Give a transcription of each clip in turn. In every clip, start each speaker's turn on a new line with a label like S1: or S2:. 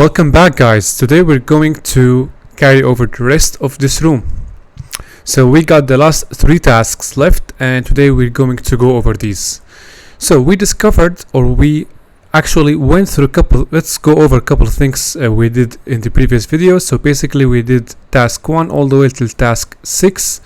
S1: Welcome back, guys. Today we're going to carry over the rest of this room. So we got the last 3 tasks left, and today we're going to go over these. So we discovered, or we actually went through let's go over a couple of things we did in the previous video. So basically we did task 1 all the way till task 6.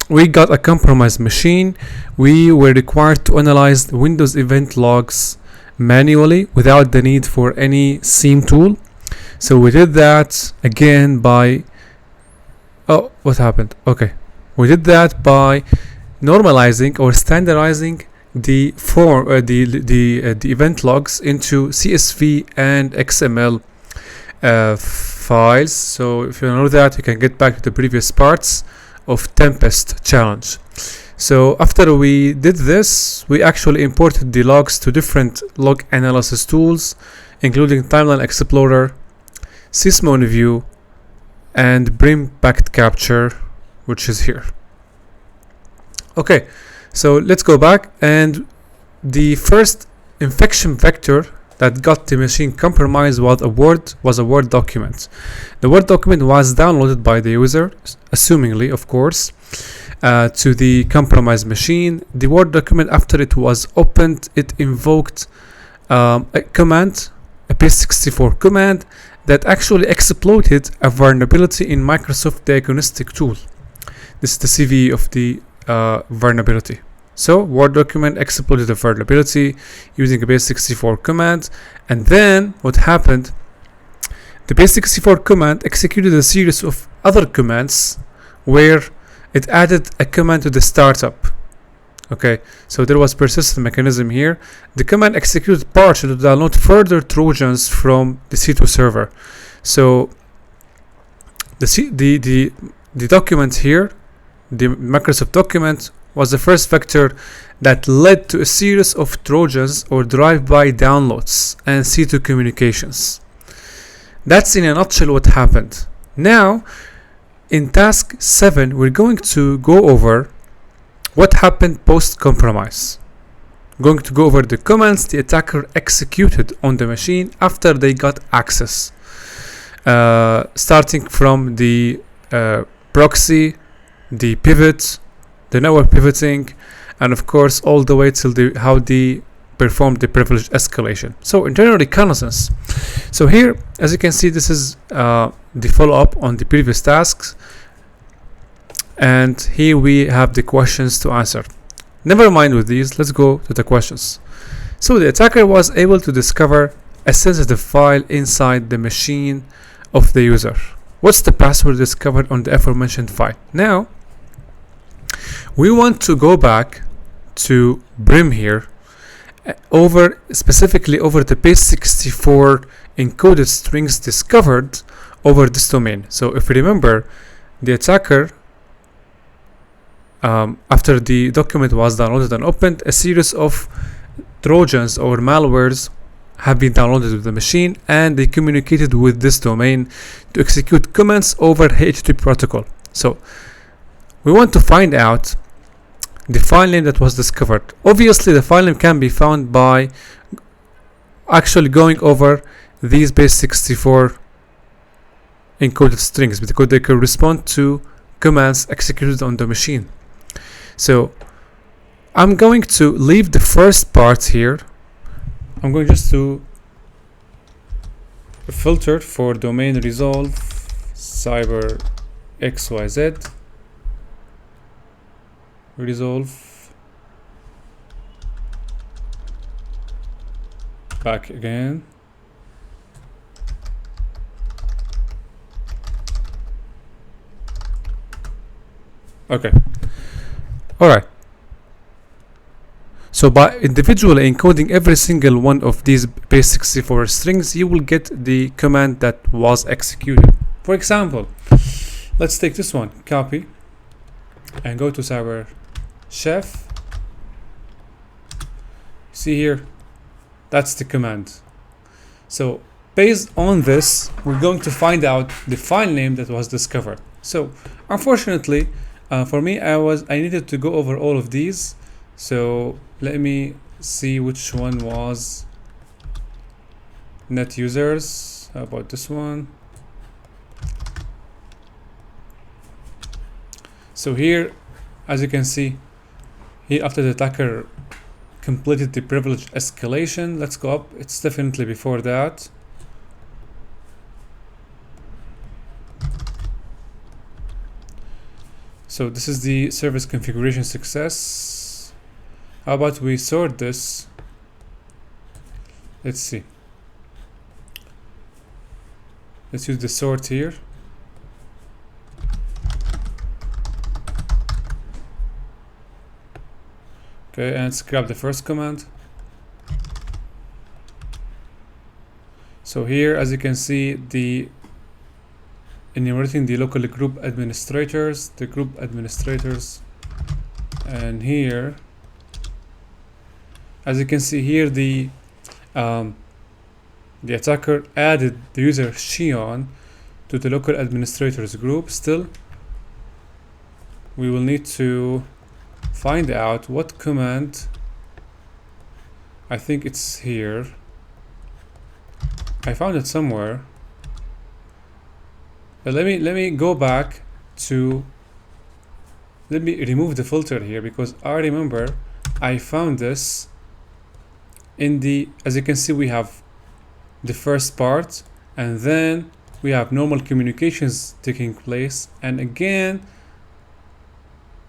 S1: We got a compromised machine. We were required to analyze the Windows event logs manually without the need for any SIEM tool. So we did that again by what happened? Okay, we did that by normalizing or standardizing the event logs into CSV and XML files. So if you know that, you can get back to the previous parts of Tempest challenge. So after we did this, we actually imported the logs to different log analysis tools, including Timeline Explorer, Sysmon and Brim Packet Capture, which is here. Okay, so let's go back, and the first infection vector that got the machine compromised was a Word document. The Word document was downloaded by the user, assumingly, of course, to the compromised machine. The Word document, after it was opened, it invoked a command, a base64 command that actually exploited a vulnerability in Microsoft Diagnostic Tool. This is the CVE of the vulnerability. So Word document exploited a vulnerability using a base64 command, and then what happened? The base64 command executed a series of other commands where it added a command to the startup. Okay, so there was persistent mechanism here. The command executed partially to download further Trojans from the C2 server. So the document here, the Microsoft document, was the first vector that led to a series of Trojans or drive-by downloads and C2 communications. That's in a nutshell what happened. Now, in task 7, we're going to go over what happened post-compromise. Going to go over the commands the attacker executed on the machine after they got access. Starting from the proxy, the pivot, the network pivoting, and of course all the way till how they performed the privilege escalation. So in general reconnaissance. So here, as you can see, this is the follow-up on the previous tasks, and here we have the questions to answer. Never mind with these, let's go to the questions. So the attacker was able to discover a sensitive file inside the machine of the user. What's the password discovered on the aforementioned file? Now we want to go back to Brim here, specifically over the base64 encoded strings discovered over this domain. So if you remember, the attacker, after the document was downloaded and opened, a series of Trojans or malwares have been downloaded to the machine, and they communicated with this domain to execute commands over HTTP protocol. So we want to find out the file name that was discovered. Obviously the file name can be found by actually going over these base64 encoded strings, because they correspond to commands executed on the machine. So I'm going to leave the first part here. I'm going just to filter for domain resolve cyber xyz resolve back again. Okay, all right. So by individually encoding every single one of these base64 strings, you will get the command that was executed. For example, let's take this one, copy, and go to cyber chef. See here, that's the command. So based on this, we're going to find out the file name that was discovered. So unfortunately for me, I needed to go over all of these. So let me see which one was net users. How about this one? So here, as you can see, here after the attacker completed the privilege escalation, let's go up. It's definitely before that. So this is the service configuration success. How about we sort this? Let's see. Let's use the sort here. Okay, and let's grab the first command. So here, as you can see, the enumerating the local group administrators, and here, as you can see here, the attacker added the user Shion to the local administrators group. Still, we will need to find out what command. I think it's here. I found it somewhere. But let me go back to, let me remove the filter here, because I remember I found this in the, as you can see, we have the first part, and then we have normal communications taking place, and again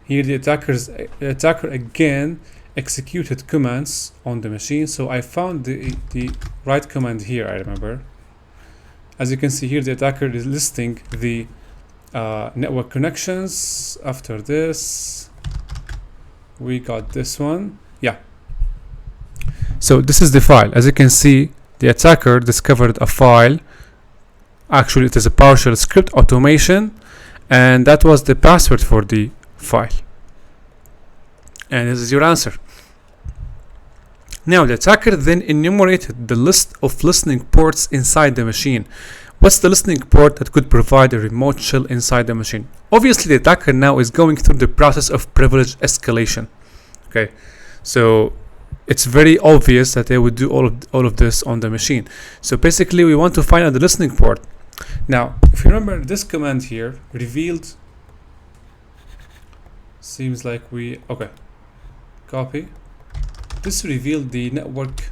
S1: here the attacker again executed commands on the machine. So I found the right command here, I remember. As you can see here, the attacker is listing the network connections. After this, we got this one. Yeah. So this is the file. As you can see, the attacker discovered a file. Actually, it is a PowerShell script automation, and that was the password for the file. And this is your answer. Now the attacker then enumerated the list of listening ports inside the machine. What's the listening port that could provide a remote shell inside the machine? Obviously the attacker now is going through the process of privilege escalation. Okay, so it's very obvious that they would do all of this on the machine. So basically we want to find out the listening port. Now if you remember, this command here revealed, seems like we, okay, copy. This revealed the network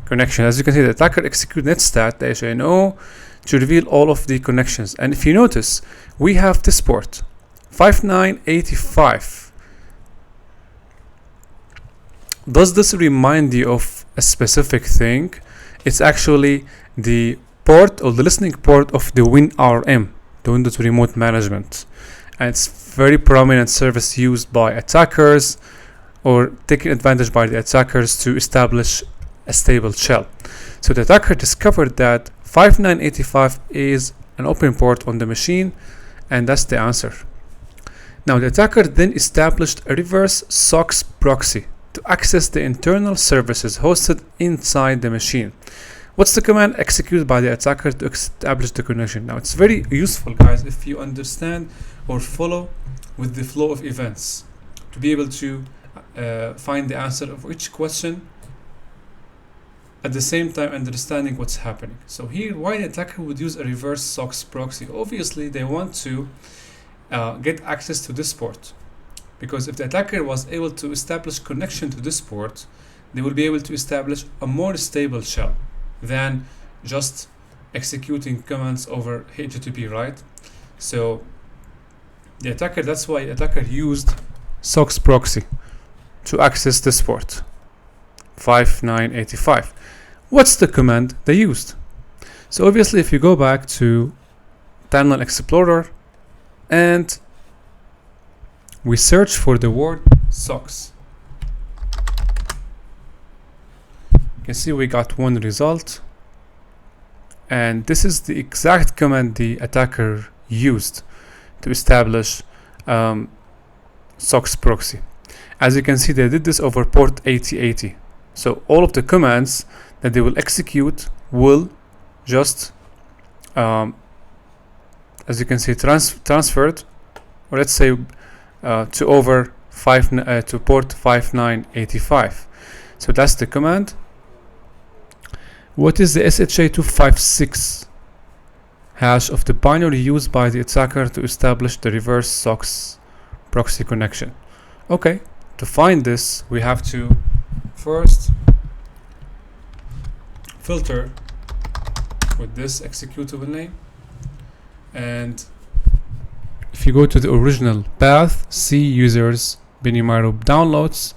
S1: connection. As you can see, the attacker executed netstat -no to reveal all of the connections. And if you notice, we have this port 5985. Does this remind you of a specific thing? It's actually the port or the listening port of the WinRM, the Windows Remote Management. And it's very prominent service used by attackers, or taken advantage by the attackers to establish a stable shell. So the attacker discovered that 5985 is an open port on the machine, and that's the answer. Now the attacker then established a reverse SOX proxy to access the internal services hosted inside the machine. What's the command executed by the attacker to establish the connection? Now it's very useful, guys, if you understand or follow with the flow of events, to be able to find the answer of each question at the same time understanding what's happening. So here, why the attacker would use a reverse SOX proxy? Obviously they want to get access to this port, because if the attacker was able to establish connection to this port, they will be able to establish a more stable shell than just executing commands over HTTP, right? So the attacker, that's why the attacker used SOX proxy to access this port 5985. What's the command they used? So obviously if you go back to Terminal Explorer and we search for the word SOX, you can see we got one result, and this is the exact command the attacker used to establish SOX proxy. As you can see, they did this over port 8080. So all of the commands that they will execute will just, as you can see, transferred, or let's say to over to port 5985. So that's the command. What is the SHA-256 hash of the binary used by the attacker to establish the reverse SOX proxy connection? Okay, to find this, we have to first filter with this executable name, and if you go to the original path, C users Binimaro downloads,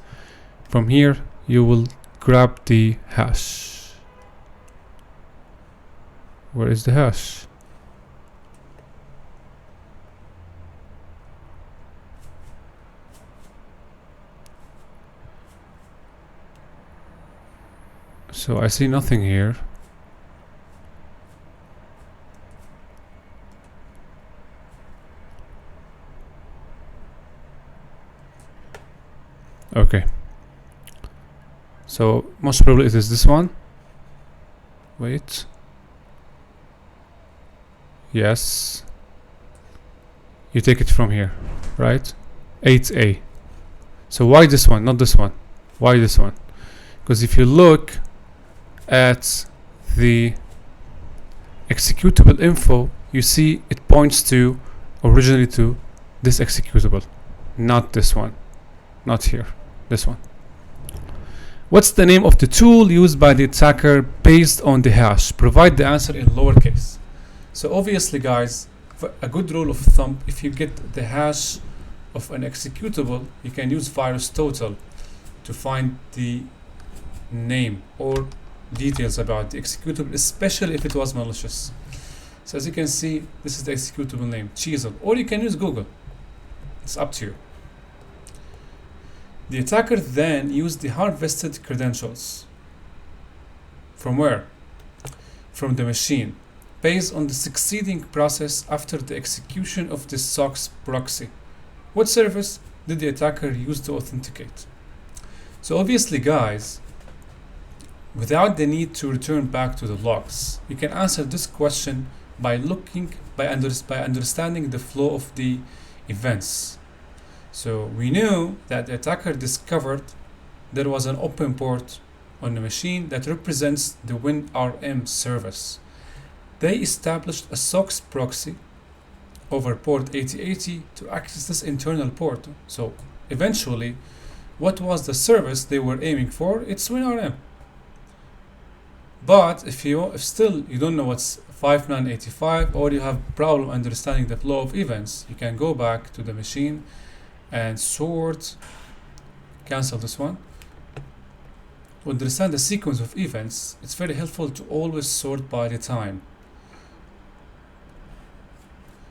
S1: from here you will grab the hash. Where is the hash? So I see nothing here. Okay. So most probably it is this one. Wait. Yes. You take it from here, right? 8A. So why this one, not this one? Why this one? Because if you look at the executable info, you see it points to originally to this executable, not this one, not here, this one. What's the name of the tool used by the attacker based on the hash? Provide the answer in lowercase. So obviously, guys, for a good rule of thumb, if you get the hash of an executable, you can use VirusTotal to find the name or details about the executable, especially if it was malicious. So as you can see, this is the executable name, Chisel, or you can use Google. It's up to you. The attacker then used the harvested credentials. From where? From the machine, based on the succeeding process after the execution of the SOX proxy. What service did the attacker use to authenticate? So obviously, guys, without the need to return back to the logs, you can answer this question by understanding the flow of the events. So we knew that the attacker discovered there was an open port on the machine that represents the WinRM service. They established a SOX proxy over port 8080 to access this internal port. So eventually, what was the service they were aiming for? It's WinRM. But if still you don't know what's 5985, or you have problem understanding the flow of events, you can go back to the machine and sort, cancel this one. To understand the sequence of events, it's very helpful to always sort by the time.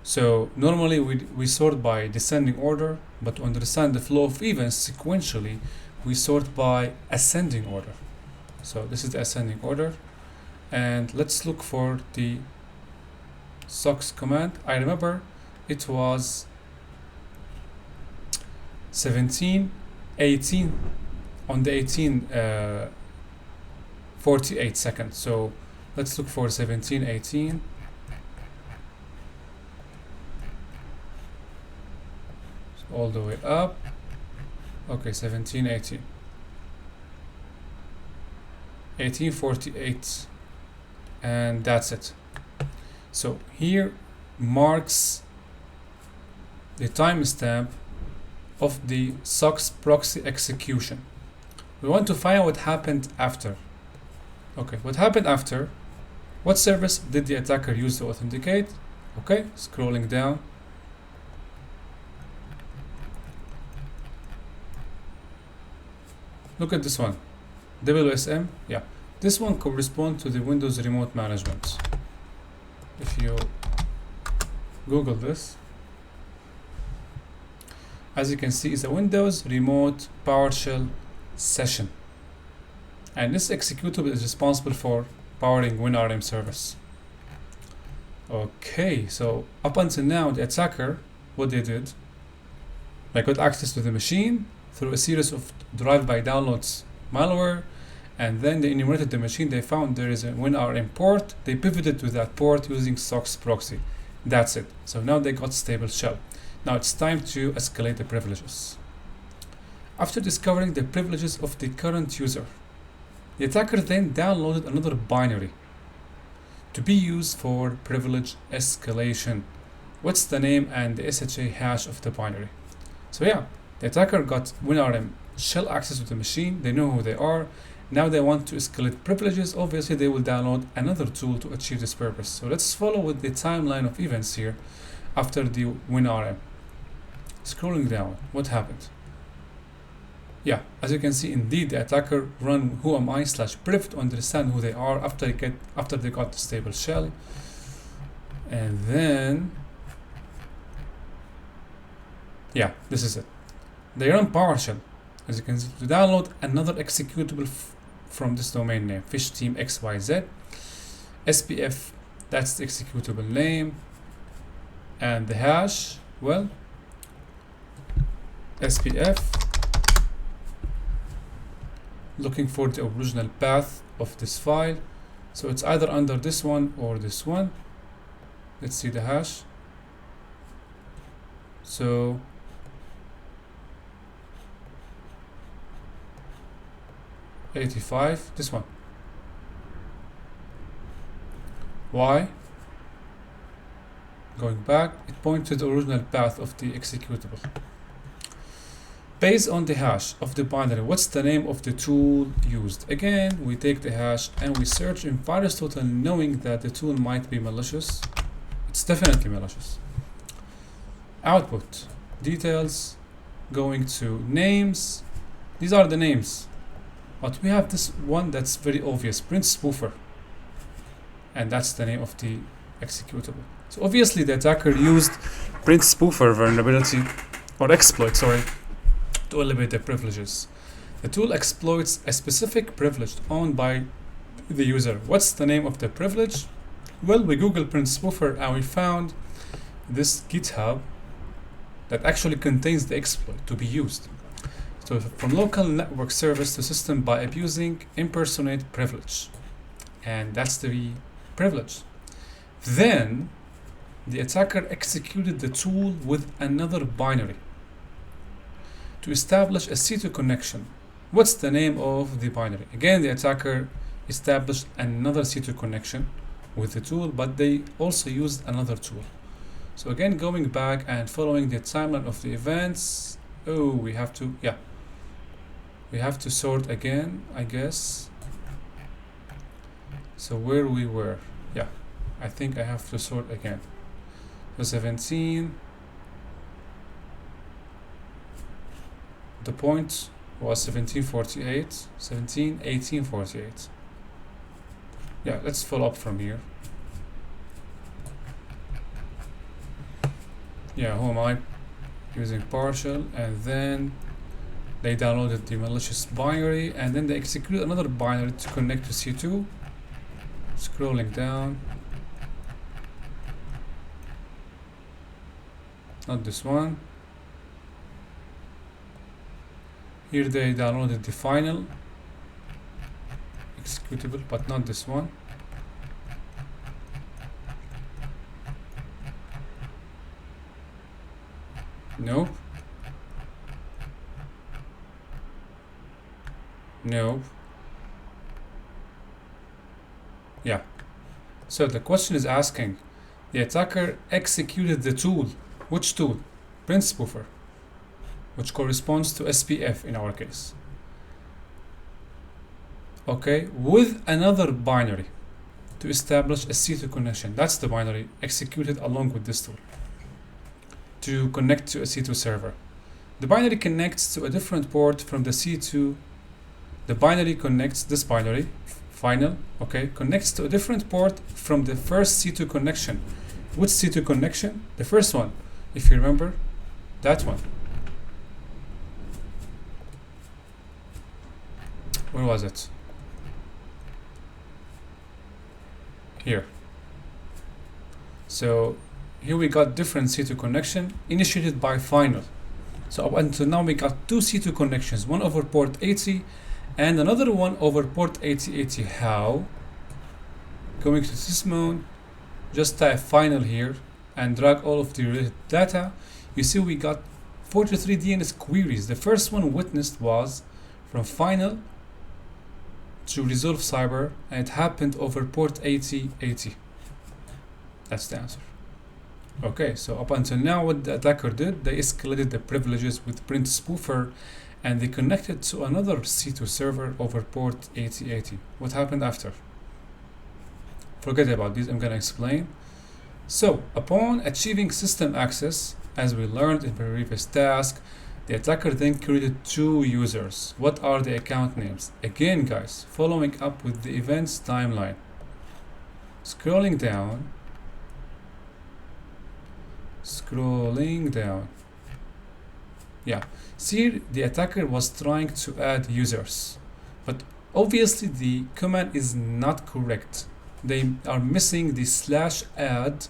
S1: So normally we sort by descending order, but to understand the flow of events sequentially, we sort by ascending order. So this is the ascending order, and let's look for the SOX command. I remember it was 1718 on the 1848 seconds. So let's look for 1718. So all the way up. Okay, 1718. 1848, and that's it. So here marks the timestamp of the SOX proxy execution. We want to find out what happened after. Okay, what happened after? What service did the attacker use to authenticate? Okay, scrolling down. Look at this one. WSM, yeah, this one corresponds to the Windows Remote Management. If you Google this, as you can see, it's a Windows Remote PowerShell session, and this executable is responsible for powering WinRM service. Okay, so up until now, the attacker, what they did, they got access to the machine through a series of drive-by downloads malware, and then they enumerated the machine. They found there is a WinRM port. They pivoted to that port using SOX proxy. That's it. So now they got stable shell. Now it's time to escalate the privileges. After discovering the privileges of the current user, The attacker then downloaded another binary to be used for privilege escalation. What's the name and the SHA hash of the binary? So yeah, the attacker got WinRM shell access to the machine. They know who they are. Now they want to escalate privileges. Obviously, they will download another tool to achieve this purpose. So let's follow with the timeline of events here after the WinRM. Scrolling down, what happened? Yeah, as you can see, indeed, the attacker run whoami/priv to understand who they are after they got the stable shell, and then yeah, this is it. They run PowerShell, as you can see, to download another executable from this domain name, fish team XYZ. SPF, that's the executable name, and the hash, well, SPF, looking for the original path of this file. So it's either under this one or this one. Let's see the hash. So '85, this one. Why? Going back, it points to the original path of the executable. Based on the hash of the binary, what's the name of the tool used? Again, we take the hash and we search in VirusTotal, knowing that the tool might be malicious. It's definitely malicious. Output, details, going to names. These are the names. But we have this one that's very obvious, print spoofer. And that's the name of the executable. So obviously the attacker used print spoofer vulnerability or exploit, sorry, to elevate the privileges. The tool exploits a specific privilege owned by the user. What's the name of the privilege? Well, we Google print spoofer and we found this GitHub that actually contains the exploit to be used. So from local network service to system by abusing impersonate privilege. And that's the privilege. Then the attacker executed the tool with another binary to establish a C2 connection. What's the name of the binary? Again, the attacker established another C2 connection with the tool, but they also used another tool. So again, going back and following the timeline of the events. Oh, we have to sort again, I guess. So where we were, yeah, I think I have to sort again. So 17. The point was 1748, 1848. Yeah, let's follow up from here. Yeah, who am I? Using partial, and then they downloaded the malicious binary, and then they executed another binary to connect to C2. Scrolling down. Not this one. Here they downloaded the final executable, but not this one. Nope. Nope. Yeah. So the question is asking, the attacker executed the tool. Which tool? Print spoofer, which corresponds to SPF in our case. Okay, with another binary to establish a C2 connection. That's the binary executed along with this tool to connect to a C2 server. The binary connects to a different port from the C2. The binary connects, this binary, final, okay, connects to a different port from the first C2 connection. Which C2 connection? The first one, if you remember, that one. Where was it? Here. So here we got different C2 connection initiated by final. So up until now we got two C2 connections, one over port 80 and another one over port 8080. How? Going to sysmon, just type final here and drag all of the related data. You see we got 43 DNS queries. The first one witnessed was from final to resolve cyber, and it happened over port 8080. That's the answer. Okay, so up until now, what the attacker did, they escalated the privileges with print spoofer, and they connected to another C2 server over port 8080. What happened after? Forget about this, I'm gonna explain. So, upon achieving system access, as we learned in the previous task, the attacker then created two users. What are the account names? Again, guys, following up with the events timeline. Scrolling down. Yeah, see, the attacker was trying to add users, but obviously the command is not correct. They are missing the /add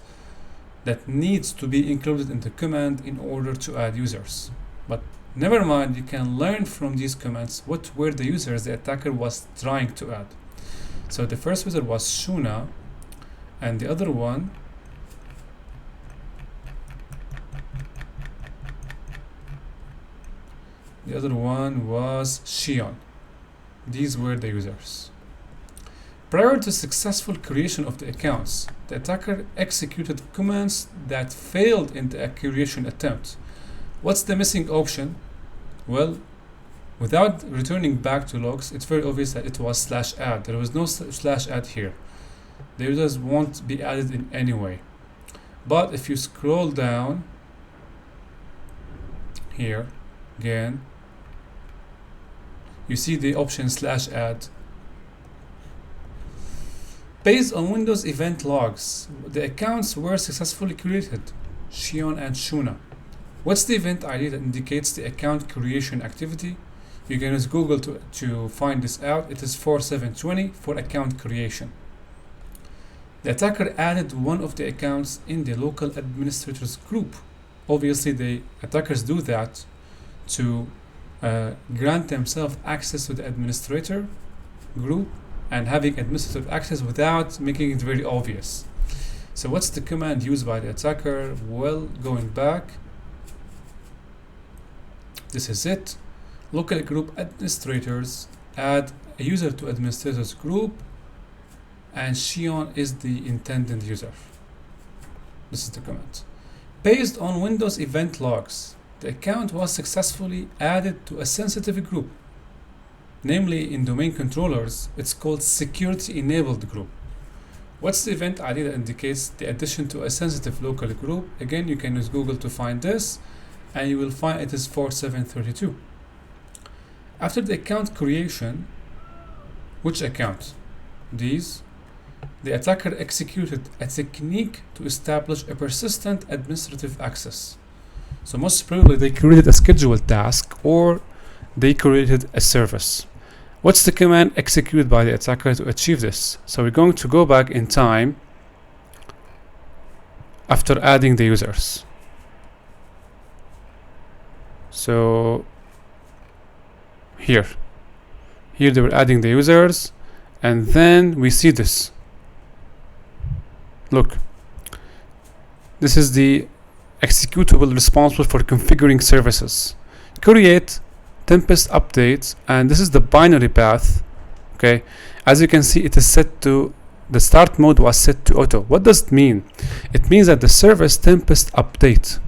S1: that needs to be included in the command in order to add users. But never mind, you can learn from these commands what were the users the attacker was trying to add. So the first user was Shuna, and the other one was Shion. These were the users. Prior to successful creation of the accounts, the attacker executed commands that failed in the creation attempt. What's the missing option? Well, without returning back to logs, it's very obvious that it was /add. There was no /add here. The users won't be added in any way. But if you scroll down here again, you see the option /add. Based on Windows event logs, the accounts were successfully created, Shion and Shuna. What's the event ID that indicates the account creation activity? You can use Google to find this out. It is 4720 for account creation. The attacker added one of the accounts in the local administrators group. Obviously, the attackers do that to grant themselves access to the administrator group and having administrative access without making it very obvious. So what's the command used by the attacker? Well, going back, this is it. Local group administrators, add a user to administrators group, and Shion is the intended user. This is the command. Based on Windows event logs, the account was successfully added to a sensitive group. Namely, in domain controllers, it's called security enabled group. What's the event ID that indicates the addition to a sensitive local group? Again, you can use Google to find this, and you will find it is 4732. After the account creation, which account? These. The attacker executed a technique to establish a persistent administrative access. So most probably they created a scheduled task or they created a service. What's the command executed by the attacker to achieve this? So we're going to go back in time after adding the users. So here they were adding the users, and then we see this. Look, this is the executable responsible for configuring services. Create Tempest updates, and this is the binary path. Okay, as you can see, it is set to the start mode was set to auto. What does it mean? It means that the service Tempest update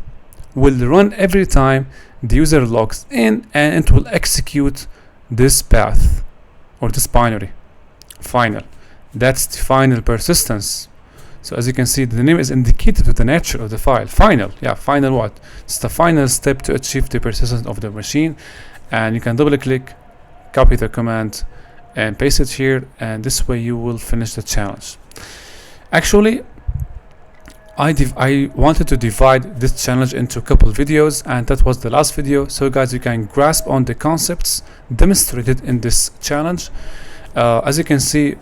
S1: will run every time the user logs in, and it will execute this path or this binary final. That's the final persistence. So as you can see, the name is indicated with the nature of the file. Final, yeah, final what? It's the final step to achieve the persistence of the machine. And you can double click, copy the command, and paste it here, and this way you will finish the challenge. Actually, I wanted to divide this challenge into a couple videos, and that was the last video, so guys, you can grasp on the concepts demonstrated in this challenge. As you can see,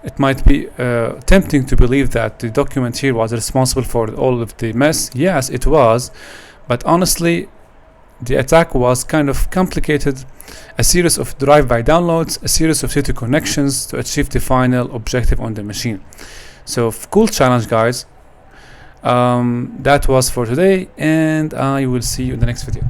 S1: it might be tempting to believe that the document here was responsible for all of the mess. Yes, it was, but honestly, the attack was kind of complicated. A series of drive-by downloads, a series of city connections to achieve the final objective on the machine. So cool challenge, guys. That was for today, and I will see you in the next video.